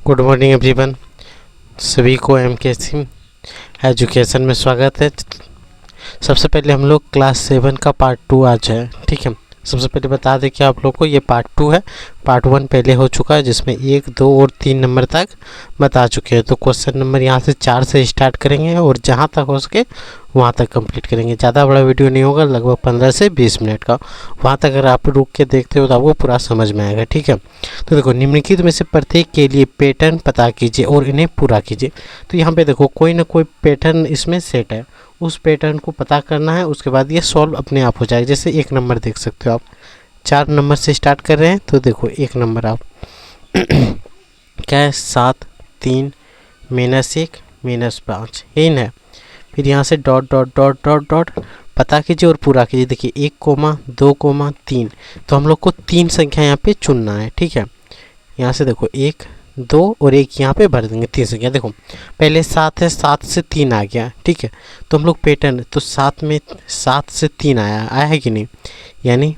Good morning everyone. सभी को MKC education में स्वागत है। सबसे पहले हम लोग क्लास 7 का पार्ट 2 आज है, ठीक है। सबसे पहले बता दें कि आप लोग को ये पार्ट 2 है। पार्ट 1 पहले हो चुका है जिसमें 1, 2 और 3 नंबर तक बता चुके हैं। तो क्वेश्चन नंबर यहाँ से 4 से स्टार्ट करेंगे और जहाँ तक हो सके वहाँ तक कंप्लीट करेंगे। ज़्यादा बड़ा वीडियो नहीं होगा, लगभग 15 से 20 मिनट का। वहाँ तक अगर आप रुक के देखते हो तो आपको पूरा समझ में आएगा, ठीक है। तो देखो, निम्नलिखित में से प्रत्येक के लिए पैटर्न पता कीजिए और इन्हें पूरा कीजिए। तो यहाँ पे देखो, कोई ना कोई पैटर्न इसमें सेट है, उस पैटर्न को पता करना है। उसके बाद ये सॉल्व अपने आप हो जाएगा। जैसे 1 नंबर देख सकते हो आप, 4 नंबर से स्टार्ट कर रहे हैं। तो देखो 1 नंबर आप क्या है, 7, 3, -1, -5, यही ना। फिर यहाँ से dot dot dot dot dot पता कीजिए और पूरा कीजिए। देखिए 1, 2, 3। तो हम लोग को 3 संख्या यहाँ पे चुनना है, ठीक है। यहाँ से देखो 1, 2 और 1 यहाँ पे भर देंगे 3 संख्या। देखो पहले 7 है, 7 से 3 आ गया, ठीक है। तो हम लोग पैटर्न, तो 7 से 3 आया है कि नहीं। यानी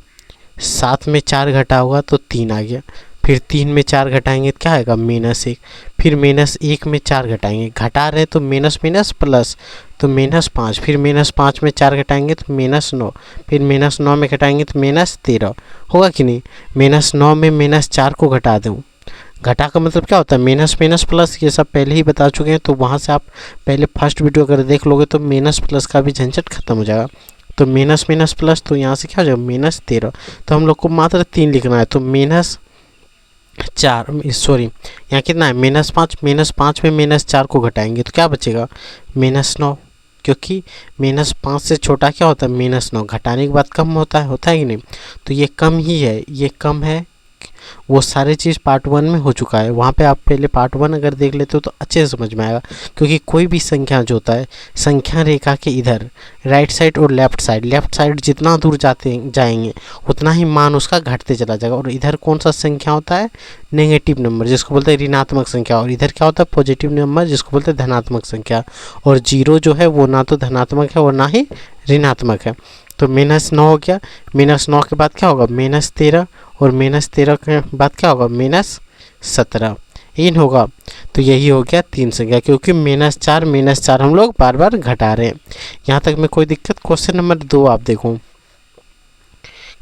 7 में 4 घटा होगा तो 3 आ गया। फिर 3 में 4 घटाएंगे तो क्या आएगा, -1। फिर -1 में 4 घटाएंगे, घटा रहे तो माइनस माइनस प्लस, तो -5। फिर -5 में 4 घटाएंगे तो -9। फिर -9 में घटाएंगे तो -13 होगा कि नहीं। -9 में -4 को घटा दूँ, घटा का मतलब क्या होता है, माइनस माइनस प्लस। ये सब पहले ही बता चुके हैं, तो वहाँ से आप पहले फर्स्ट वीडियो अगर देख लोगे तो माइनस प्लस का भी झंझट खत्म हो जाएगा। तो माइनस माइनस प्लस, तो यहाँ से क्या हो जाएगा, -13। तो हम लोग को मात्र 3 लिखना है। तो -4, सॉरी यहाँ कितना है, -5। -5 में -4 को घटाएंगे तो क्या बचेगा, -9। क्योंकि -5 से छोटा क्या होता है, -9। घटाने के बाद कम होता है कि नहीं। तो ये कम ही है, ये कम है। वो सारे चीज़ पार्ट 1 में हो चुका है। वहाँ पे आप पहले पार्ट 1 अगर देख लेते हो तो अच्छे से समझ में आएगा। क्योंकि कोई भी संख्या जो होता है, संख्या रेखा के इधर राइट साइड और लेफ्ट साइड जितना दूर जाएंगे उतना ही मान उसका घटते चला जाएगा। और इधर कौन सा संख्या होता है, नेगेटिव नंबर जिसको बोलते हैं ऋणात्मक संख्या। और इधर क्या होता है, पॉजिटिव नंबर जिसको बोलते हैं धनात्मक संख्या। और 0 जो है वो ना तो धनात्मक है और ना ही ऋणात्मक है। तो -9 हो गया। -9 के बाद क्या होगा, -13। और -13 के बाद क्या होगा, -17 इन होगा। तो यही हो गया 3 संख्या, क्योंकि -4 हम लोग बार बार घटा रहे हैं। यहाँ तक में कोई दिक्कत। क्वेश्चन नंबर 2 आप देखो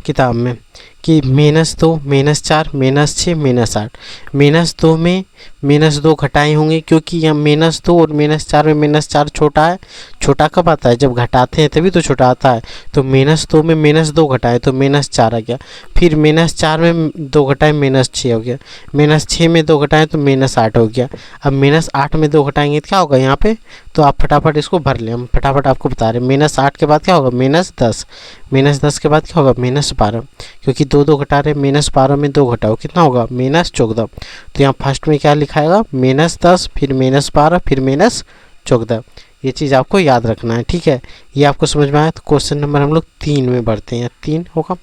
किताब में कि -2, -4, -6, -8। -2 में -2 घटाए होंगे, क्योंकि यहाँ -2 और -4 में -4 छोटा है। छोटा कब आता है, जब घटाते हैं तभी तो छोटा आता है। तो -2 में -2 घटाए तो -4 आ गया। फिर -4 में 2 घटाए -6 हो गया। -6 में 2 घटाएं तो -8 हो गया। अब -8 में 2 घटाएंगे तो क्या होगा यहाँ पे, तो आप फटाफट इसको भर लें। हम फटाफट आपको बता रहे हैं। -8 के बाद क्या होगा, -10। -10 के बाद क्या होगा, -12। क्योंकि 2 घटा रहे, -12 में 2 घटाओ कितना होगा, -14। तो यहाँ फर्स्ट में क्या लिखाएगा, -10, फिर -12, फिर -14। ये चीज़ आपको याद रखना है, ठीक है। ये आपको समझ में आया। तो क्वेश्चन नंबर हम लोग 3 में बढ़ते हैं, 3 होगा,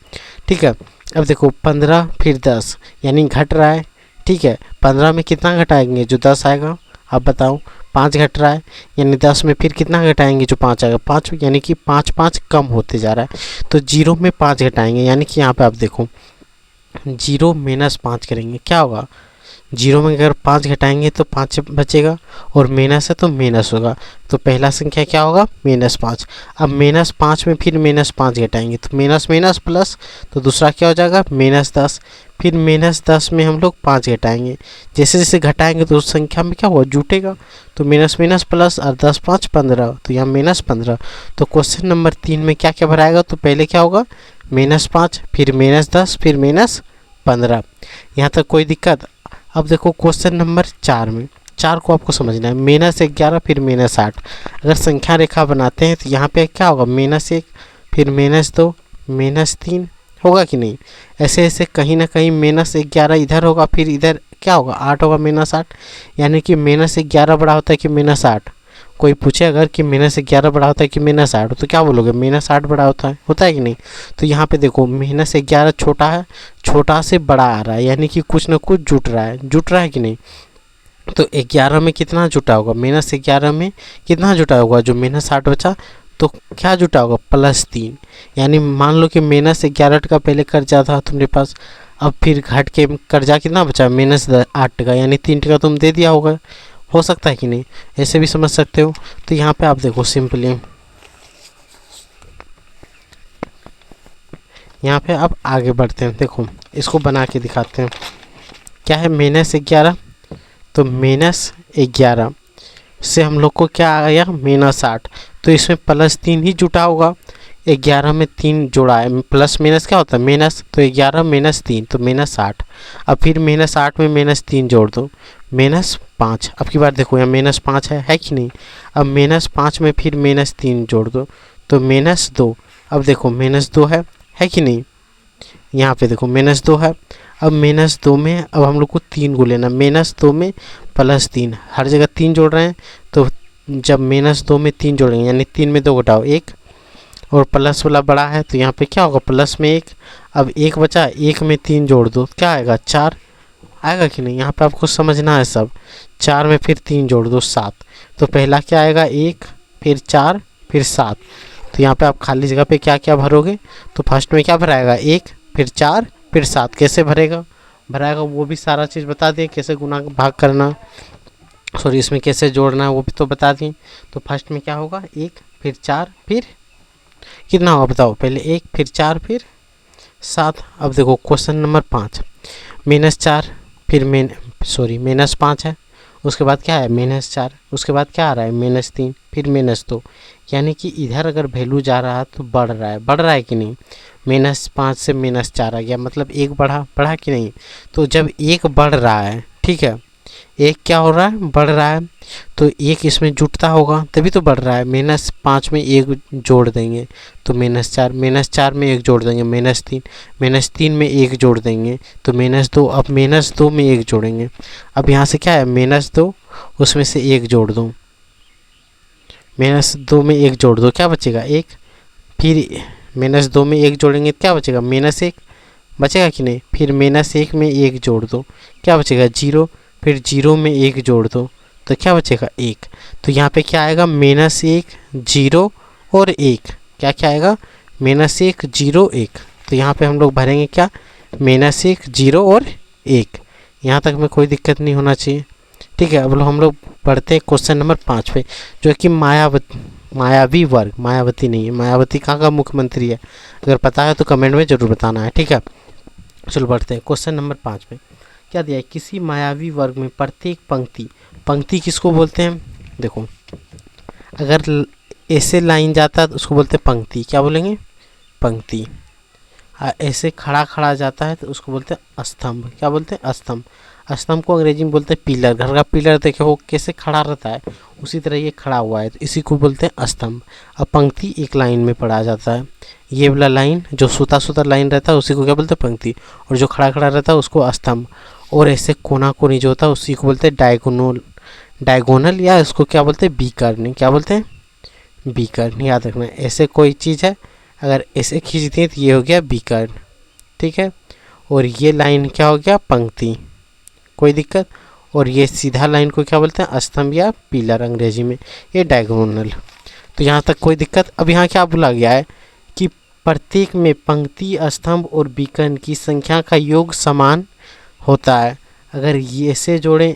ठीक है। अब देखो 15 फिर 10 यानी घट रहा है, ठीक है। 15 में कितना घटाएंगे, जो 10 आएगा। अब बताओ 5 घट रहा है, यानी 10 में फिर कितना घटाएंगे, जो 5 आएगा। 5 यानी कि 5 कम होते जा रहा है। तो 0 में 5 घटाएंगे, यानी कि यहाँ पे आप देखो 0 - 5 करेंगे, क्या होगा, 0 में अगर 5 घटाएंगे तो 5 बचेगा, और माइनस है तो माइनस होगा। तो पहला संख्या क्या होगा, -5। अब -5 में फिर -5 घटाएंगे तो माइनस माइनस प्लस, तो दूसरा क्या हो जाएगा, -10। फिर -10 में हम लोग 5 घटाएंगे। जैसे जैसे घटाएंगे तो उस संख्या में क्या होगा, जुटेगा। तो माइनस माइनस प्लस, और 10 × 5 = 15। तो यहाँ -15। तो क्वेश्चन नंबर 3 में क्या क्या भराएगा, तो पहले क्या होगा, -5, फिर -10, फिर -15। यहाँ तक कोई दिक्कत। अब देखो क्वेश्चन नंबर 4 में, 4 को आपको समझना है। -11 फिर -8। अगर संख्या रेखा बनाते हैं तो यहाँ पे क्या होगा, -1 फिर -2 -3 होगा कि नहीं। ऐसे ऐसे कहीं ना कहीं -11 इधर होगा, फिर इधर क्या होगा, 8 होगा, -8। यानी कि -11 बड़ा होता है कि -8। कोई पूछे अगर कि -11 बड़ा होता है कि -8, तो क्या बोलोगे, -8 बड़ा होता है कि नहीं। तो यहाँ पे देखो -11 छोटा है, छोटा से बड़ा आ रहा है, यानी कि कुछ ना कुछ जुट रहा है कि नहीं। तो 11 में कितना जुटा होगा, -11 में कितना जुटा होगा, जो -8 बचा। तो क्या जुटा होगा, +3। यानी मान लो कि -11 का पहले कर्जा था तुम्हारे पास, अब फिर घट के कर्जा कितना बचा, -8 यानी 3 तुम दे दिया होगा, हो सकता है कि नहीं, ऐसे भी समझ सकते हो। तो यहाँ पे आप देखो सिंपली, यहाँ पे आप आगे बढ़ते हैं, देखो इसको बना के दिखाते हैं। क्या है, -11, तो -11 से हम लोग को क्या आ गया, -8, तो इसमें +3 ही जुटा होगा। 11 में 3 जोड़ा है, प्लस माइनस क्या होता है, माइनस, तो 11 -3 तो -8। अब फिर -8 में -3 जोड़ दो, -5। अब की बार देखो यहाँ -5 है कि नहीं। अब -5 में फिर -3 जोड़ दो तो -2। अब देखो -2 है कि नहीं, यहाँ पे देखो -2 है। अब -2 में अब हम लोग को 3 को लेना, -2 में +3, हर जगह 3 जोड़ रहे हैं, तो जब -2 में 3 जोड़ेंगे यानी 3 में 2 घटाओ 1, और प्लस वाला बड़ा है तो यहाँ पे क्या होगा, प्लस में 1। अब 1 बचा, 1 में 3 जोड़ दो, क्या आएगा, 4 आएगा कि नहीं। यहाँ पे आपको समझना है सब। 4 में फिर 3 जोड़ दो, 7। तो पहला क्या आएगा, 1, फिर 4, फिर 7। तो यहाँ पे आप खाली जगह पे क्या क्या भरोगे, तो फर्स्ट में क्या भराएगा, 1, फिर 4, फिर 7। कैसे भराएगा वो भी सारा चीज़ बता दिए, कैसे गुना भाग करना, सॉरी इसमें कैसे जोड़ना है वो भी तो बता दिए। तो फर्स्ट में क्या होगा, 1, फिर 4, फिर कितना होगा बताओ, पहले 1, फिर 4, फिर 7। अब देखो क्वेश्चन नंबर 5, -4, फिर -5 है, उसके बाद क्या है, -4, उसके बाद क्या आ रहा है, -3, फिर -2। यानी कि इधर अगर वैल्यू जा रहा है तो बढ़ रहा है कि नहीं। -5 से -4 आ गया, मतलब 1 बढ़ा कि नहीं। तो जब 1 बढ़ रहा है, ठीक है, 1 क्या हो रहा है, बढ़ रहा है, तो 1 इसमें जुटता होगा तभी तो बढ़ रहा है। -5 में 1 जोड़ देंगे तो -4, -4 में 1 जोड़ देंगे -3, -3 में 1 जोड़ देंगे तो -2। अब -2 में 1 जोड़ेंगे, अब यहाँ से क्या है, -2, उसमें से 1 जोड़ दो, -2 में 1 जोड़ दो, क्या बचेगा, 1। फिर -2 में 1 जोड़ेंगे क्या बचेगा, -1 बचेगा कि नहीं। फिर -1 में 1 जोड़ दो, क्या बचेगा, 0। फिर 0 में 1 जोड़ दो तो क्या बचेगा, 1। तो यहाँ पे क्या आएगा, -1, 0 और 1। क्या क्या आएगा, -1, 0, 1। तो यहाँ पे हम लोग भरेंगे क्या, -1, 0 और 1। यहाँ तक में कोई दिक्कत नहीं होना चाहिए, ठीक है। अब हम लोग पढ़ते हैं क्वेश्चन नंबर 5 पे, जो कि मायावी वर्ग, मायावती नहीं है, मायावती कहाँ का मुख्यमंत्री है, अगर पता है तो कमेंट में ज़रूर बताना है, ठीक है। चलो बढ़ते हैं क्वेश्चन नंबर 5 पे। क्या दिया है, किसी मायावी वर्ग में प्रत्येक पंक्ति किसको बोलते हैं, देखो अगर ऐसे लाइन जाता है तो उसको बोलते हैं पंक्ति, क्या बोलेंगे, पंक्ति। ऐसे खड़ा जाता है तो उसको बोलते हैं स्तंभ, क्या बोलते हैं, स्तंभ। स्तंभ को अंग्रेजी में बोलते हैं पिलर। घर का पिलर देखे वो कैसे खड़ा रहता है, उसी तरह ये खड़ा हुआ है तो इसी को बोलते हैं स्तंभ। अब पंक्ति एक लाइन में पढ़ा जाता है, ये वाला लाइन जो सूता लाइन रहता है उसी को क्या बोलते हैं, पंक्ति, और जो खड़ा रहता है उसको स्तंभ। और ऐसे कोना कोनी जो होता है उसी को बोलते हैं डायगोनल, या इसको क्या बोलते हैं, बीकर्न, क्या बोलते हैं, बीकर्न। याद रखना, ऐसे कोई चीज़ है अगर ऐसे खींचती है तो ये हो गया बीकर्न, ठीक है। और ये लाइन क्या हो गया, पंक्ति, कोई दिक्कत। और ये सीधा लाइन को क्या बोलते हैं, स्तंभ या पिलर अंग्रेजी में, ये डायगोनल। तो यहाँ तक कोई दिक्कत। अब यहाँ क्या बोला गया है कि प्रत्येक में पंक्ति, स्तंभ और बीकर्न की संख्या का योग समान होता है। अगर ये ऐसे जोड़ें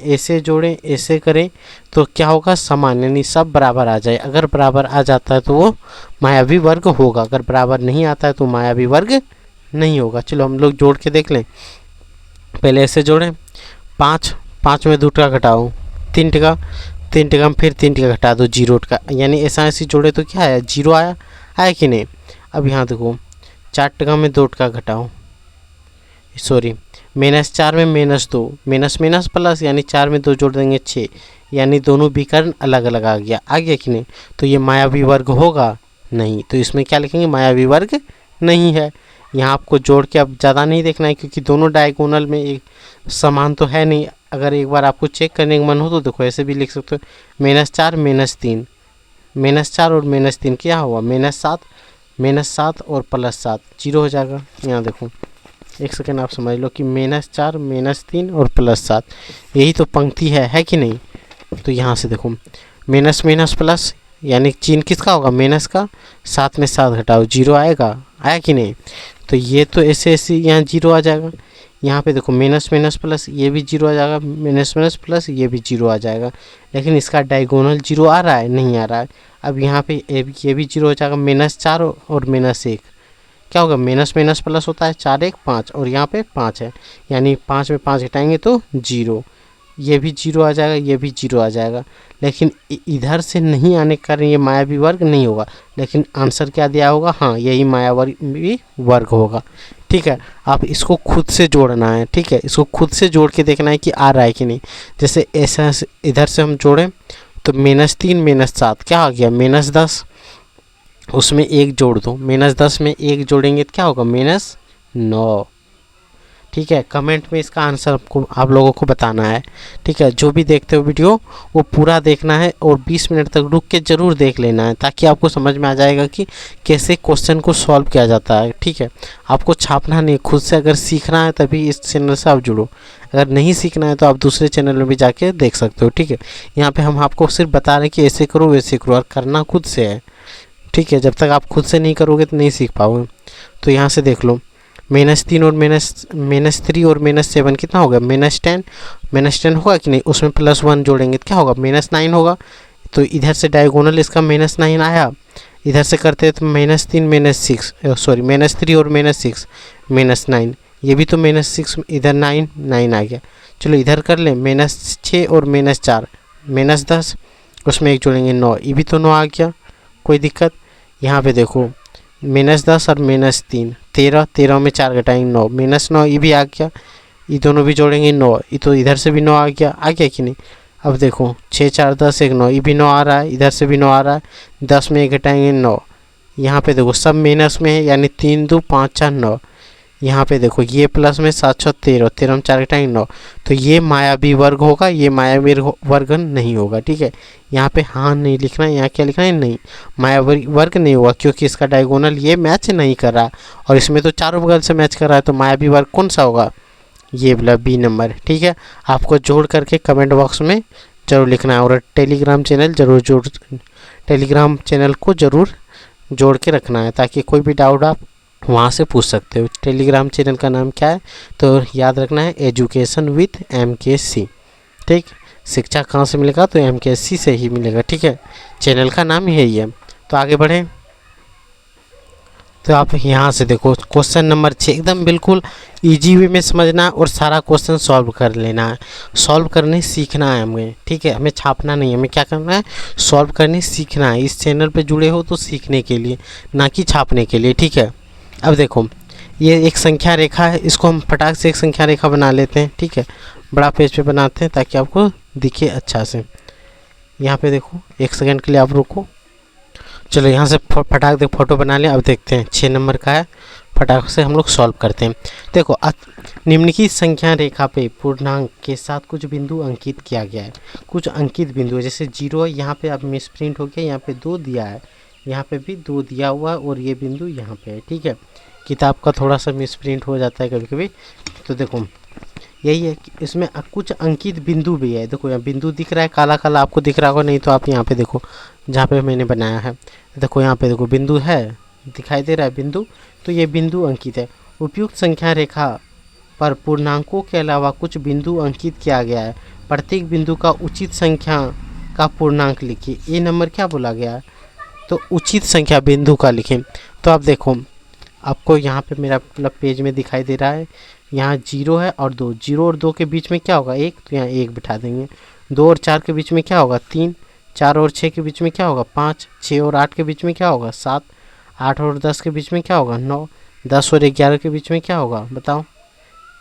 ऐसे करें तो क्या होगा, समान, यानी सब बराबर आ जाए। अगर बराबर आ जाता है तो वो मायावी वर्ग होगा, अगर बराबर नहीं आता है तो मायावी वर्ग नहीं होगा। चलो हम लोग जोड़ के देख लें। पहले ऐसे जोड़ें, 5 में 2 टका घटाओ, 3 टका में फिर 3 टका घटा दो, 0 टका, यानी ऐसे जोड़े तो क्या आया, 0 आया कि नहीं। अब यहाँ देखो 4 टका में 2 टका घटाओ, सॉरी -4 में -2, माइनस प्लस, यानी 4 में 2 जोड़ देंगे 6, यानी दोनों विकर्ण अलग अलग आ गया कि नहीं। तो ये मायावी वर्ग होगा नहीं, तो इसमें क्या लिखेंगे, मायावी वर्ग नहीं है। यहाँ आपको जोड़ के अब ज़्यादा नहीं देखना है क्योंकि दोनों डायगोनल में एक समान तो है नहीं। अगर एक बार आपको चेक करने का मन हो तो देखो ऐसे भी लिख सकते हो, -4 -3, -4 और -3 क्या हुआ, -7 और +7, 0 हो जाएगा। यहाँ देखो एक सेकेंड आप समझ लो कि -4 -3 और +7 यही तो पंक्ति है कि नहीं। तो यहाँ से देखो माइनस प्लस, यानी चिन्ह किसका होगा, माइनस का, 7 में 7 घटाओ 0 आएगा कि नहीं। तो ये तो ऐसे यहाँ 0 आ जाएगा, यहाँ पे देखो माइनस माइनस प्लस, ये भी जीरो आ जाएगा, माइनस माइनस प्लस ये भी जीरो आ जाएगा, लेकिन इसका डायगोनल जीरो आ रहा है, नहीं आ रहा है। अब यहाँ पे ये भी जीरो हो जाएगा, -4 और -1 क्या होगा, माइनस माइनस प्लस होता है, 4 1 5 और यहाँ पे 5 है, यानी 5 में 5 घटाएंगे तो जीरो, ये भी जीरो आ जाएगा, ये भी जीरो आ जाएगा। लेकिन इधर से नहीं आने के कारण ये मायावी वर्ग नहीं होगा, लेकिन आंसर क्या दिया होगा, हाँ यही मायावी वर्ग होगा। ठीक है, आप इसको खुद से जोड़ना है। ठीक है, इसको खुद से जोड़ के देखना है कि आ रहा है कि नहीं। जैसे ऐसा इधर से हम जोड़ें तो -3 -7 क्या आ गया, -10, उसमें 1 जोड़ दो, -10 में 1 जोड़ेंगे तो क्या होगा, -9। ठीक है, कमेंट में इसका आंसर आपको आप लोगों को बताना है। ठीक है, जो भी देखते हो वीडियो वो पूरा देखना है और 20 मिनट तक रुक के ज़रूर देख लेना है, ताकि आपको समझ में आ जाएगा कि कैसे क्वेश्चन को सॉल्व किया जाता है। ठीक है, आपको छापना नहीं, खुद से अगर सीखना है तभी इस चैनल से आप जुड़ो, अगर नहीं सीखना है तो आप दूसरे चैनल में भी जाके देख सकते हो। ठीक है, यहाँ पर हम आपको सिर्फ बता रहे हैं कि ऐसे करो वैसे करो, और करना खुद से है। ठीक है, जब तक आप खुद से नहीं करोगे तो नहीं सीख पाओगे। तो यहाँ से देख लो, -3 और -3 और -7 कितना होगा, -10, -10 होगा कि नहीं, उसमें +1 जोड़ेंगे तो क्या होगा, -9 होगा। तो इधर से डायगोनल इसका -9 आया, इधर से करते हैं तो -3 -6 सॉरी -3 और -6 -9, ये भी तो -6, इधर 9 आ गया। चलो इधर कर लें, -6 और -4 -10, उसमें 1 जोड़ेंगे 9, ये भी तो 9 आ गया, कोई दिक्कत। यहाँ पे देखो -10 और -3 13 में 4 घटाएंगे 9, -9 ये भी आ गया, ये दोनों भी जोड़ेंगे 9, ये तो इधर से भी 9 आ गया कि नहीं। अब देखो 6 4 10 1 9, ये भी 9 आ रहा है, इधर से भी 9 आ रहा है, 10 में 1 घटाएंगे 9। यहाँ पे देखो सब माइनस में है, यानी 3 2 5 4 9। यहाँ पे देखो ये प्लस में 7 6 13, 13 में 4 घटाएंगे 9। तो ये मायावी वर्ग होगा, ये मायावी वर्ग नहीं होगा। ठीक है, यहाँ पे हाँ नहीं लिखना है, यहाँ क्या लिखना है, नहीं, मायावी वर्ग नहीं होगा, क्योंकि इसका डायगोनल ये मैच नहीं कर रहा और इसमें तो चारों बगल से मैच कर रहा है। तो मायावी वर्ग कौन सा होगा, ये वाला बी नंबर। ठीक है, आपको जोड़ करके कमेंट बॉक्स में ज़रूर लिखना है, और टेलीग्राम चैनल को ज़रूर जोड़ के रखना है, ताकि कोई भी डाउट आप वहाँ से पूछ सकते हो। टेलीग्राम चैनल का नाम क्या है, तो याद रखना है, एजुकेशन विथ MKC। ठीक, शिक्षा कहाँ से मिलेगा, तो MKC से ही मिलेगा। ठीक है, चैनल का नाम यही है। तो आगे बढ़ें, तो आप यहाँ से देखो क्वेश्चन नंबर 6 एकदम बिल्कुल इजी वे में समझना और सारा क्वेश्चन सॉल्व कर लेना है। सॉल्व करने सीखना है हमें। ठीक है, हमें छापना नहीं है, हमें क्या करना है, सॉल्व करने सीखना है। इस चैनल पे जुड़े हो तो सीखने के लिए, ना कि छापने के लिए। ठीक है, अब देखो ये एक संख्या रेखा है, इसको हम फटाक से एक संख्या रेखा बना लेते हैं। ठीक है, बड़ा पेज पे बनाते हैं ताकि आपको दिखे अच्छा से। यहाँ पे देखो, एक सेकंड के लिए आप रुको। चलो यहाँ से फटाक से फोटो बना लिया। अब देखते हैं 6 नंबर का है, फटाक से हम लोग सॉल्व करते हैं। देखो निम्नलिखित संख्या रेखा पे पूर्णांक के साथ कुछ बिंदु अंकित किया गया है। कुछ अंकित बिंदु है, जैसे 0 है, यहाँ पे अब मिस प्रिंट हो गया, यहाँ पे 2 दिया है, यहाँ पे भी 2 दिया हुआ है, और ये बिंदु यहाँ पे है। ठीक है, किताब का थोड़ा सा मिस प्रिंट हो जाता है कभी कभी। तो देखो यही है कि इसमें कुछ अंकित बिंदु भी है। देखो यहाँ बिंदु दिख रहा है, काला काला आपको दिख रहा होगा, नहीं तो आप यहाँ पे देखो जहाँ पे मैंने बनाया है, देखो यहाँ पे देखो बिंदु है, दिखाई दे रहा है बिंदु, तो ये बिंदु अंकित है। उपयुक्त संख्या रेखा पर पूर्णांकों के अलावा कुछ बिंदु अंकित किया गया है। प्रत्येक बिंदु का उचित संख्या का पूर्णांक लिखिए। ये नंबर क्या बोला गया है, तो उचित संख्या बिंदु का लिखें। तो आप देखो, आपको यहाँ पे मेरा मतलब पेज में दिखाई दे रहा है, यहाँ 0 है और 2, 0 और 2 के बीच में क्या होगा, 1, तो यहाँ 1 बिठा देंगे। 2 और 4 के बीच में क्या होगा, 3, 4 और 6 के बीच में क्या होगा, 5, 6 और 8 के बीच में क्या होगा, 7, 8 और 10 के बीच में क्या होगा, 9, 10 और 11 के बीच में क्या होगा बताओ,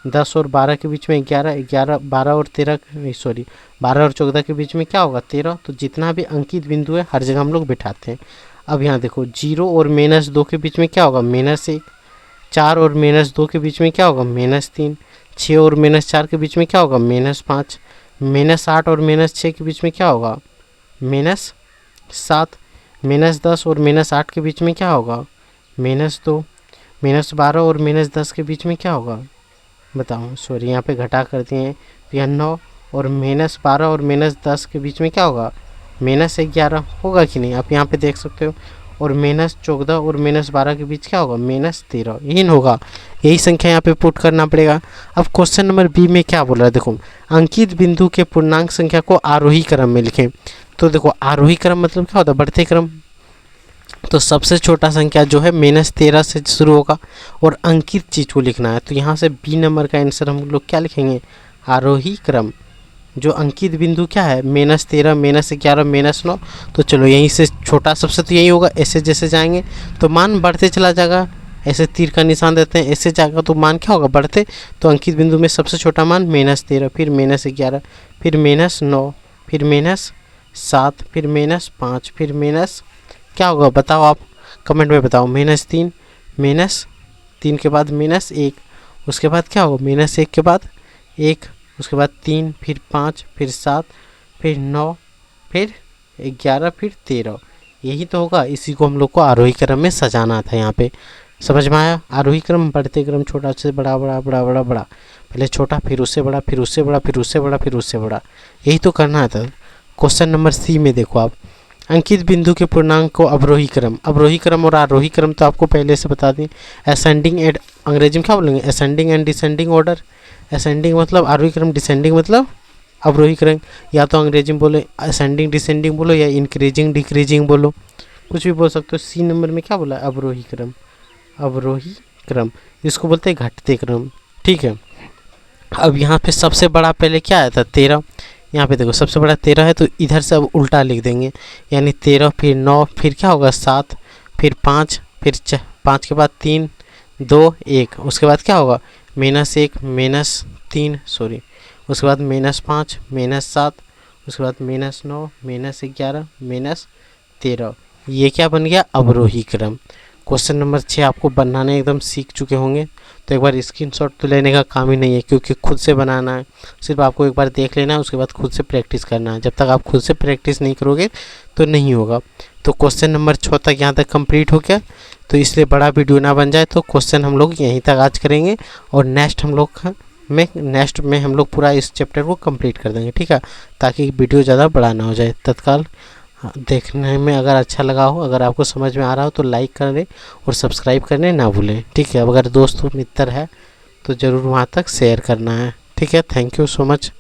10 और 12 के बीच में 11, 11 12 और 13 सॉरी 12 और 14 के बीच में क्या होगा, 13। तो जितना भी अंकित बिंदु है हर जगह हम लोग बिठाते हैं। अब यहाँ देखो 0 और -2 के बीच में क्या होगा, -1, 4 और -2 के बीच में क्या होगा, -3, 6 और -4 के बीच में क्या होगा, -5, -8 और -6 के बीच में क्या होगा, -7, -10 और -8 के बीच में क्या होगा, -2, -12 और -10 के बीच में क्या होगा बताओ, सॉरी यहाँ पे घटा करते हैं, तो यहाँ 9 और -12 और -10 के बीच में क्या होगा, -11 होगा कि नहीं, आप यहाँ पे देख सकते हो। और -14 और -12 के बीच क्या होगा, -13, यही होगा। यही संख्या यहाँ पे पुट करना पड़ेगा। अब क्वेश्चन नंबर बी में क्या बोल रहा है, देखो अंकित बिंदु के पूर्णांक संख्या को आरोही क्रम में लिखें। तो देखो आरोही क्रम मतलब क्या होता है, बढ़ते क्रम। तो सबसे छोटा संख्या जो है -13 से शुरू होगा और अंकित चीज़ को लिखना है। तो यहाँ से बी नंबर का आंसर हम लोग क्या लिखेंगे, आरोही क्रम। जो अंकित बिंदु क्या है, -13, -11, -9। तो चलो यहीं से छोटा सबसे तो यही होगा। ऐसे जैसे जाएंगे तो मान बढ़ते चला जाएगा, ऐसे तीर का निशान देते हैं, ऐसे जाएगा तो मान क्या होगा, बढ़ते। तो अंकित बिंदु में सबसे छोटा मान -13, फिर -11, फिर -9, फिर -7, फिर -5, फिर क्या होगा बताओ, आप कमेंट में बताओ। -3, -3 के बाद -1, उसके बाद क्या होगा, -1 के बाद 1, उसके बाद 3, फिर 5, फिर 7, फिर 9, फिर 11, फिर 13। यही तो होगा। इसी को हम लोग को आरोही क्रम में सजाना था। यहाँ पे समझ में आया, आरोही क्रम बढ़ते क्रम, छोटा से बड़ा, बड़ा बड़ा बड़ा बड़ा, पहले छोटा, फिर उससे बड़ा, फिर उससे बड़ा, फिर उससे बड़ा, फिर उससे बड़ा, यही तो करना था। क्वेश्चन नंबर सी में देखो आप, अंकित बिंदु के पूर्णांक को अवरोही क्रम, अवरोही क्रम और आरोही क्रम तो आपको पहले से बता दें। असेंडिंग एंड, अंग्रेजी में क्या बोलेंगे, ascending and descending order. Ascending मतलब आरोही क्रम, डिसेंडिंग मतलब अवरोही क्रम। या तो अंग्रेजी में बोलो असेंडिंग डिसेंडिंग बोलो, या इंक्रीजिंग डिक्रीजिंग बोलो, कुछ भी बोल सकते हो। सी नंबर में क्या बोला, अवरोही क्रम, अवरोही क्रम, इसको बोलते हैं घटते क्रम। ठीक है। अब यहाँ पे सबसे बड़ा पहले क्या आया था, 13। यहाँ पे देखो सबसे बड़ा 13 है, तो इधर से अब उल्टा लिख देंगे, यानी 13, फिर 9, फिर क्या होगा 7, फिर 5, फिर 5 के बाद 3, 2, 1, उसके बाद क्या होगा -1, -3, सॉरी, उसके बाद -5, -7, उसके बाद -9, -11, -13। ये क्या बन गया, अवरोही क्रम। क्वेश्चन नंबर 6 आपको बनाने एकदम सीख चुके होंगे, तो एक बार स्क्रीनशॉट तो लेने का काम ही नहीं है, क्योंकि खुद से बनाना है। सिर्फ आपको एक बार देख लेना है, उसके बाद खुद से प्रैक्टिस करना है। जब तक आप खुद से प्रैक्टिस नहीं करोगे तो नहीं होगा। तो क्वेश्चन नंबर 6 तक यहाँ तक कंप्लीट हो गया। तो इसलिए बड़ा वीडियो ना बन जाए, तो क्वेश्चन हम लोग यहीं तक आज करेंगे, और नेक्स्ट में हम लोग पूरा इस चैप्टर को कंप्लीट कर देंगे। ठीक है, ताकि वीडियो ज़्यादा बड़ा ना हो जाए। तत्काल देखने में अगर अच्छा लगा हो, अगर आपको समझ में आ रहा हो, तो लाइक करें और सब्सक्राइब करने ना भूलें। ठीक है, अगर दोस्त मित्र है तो ज़रूर वहाँ तक शेयर करना है। ठीक है, थैंक यू सो मच।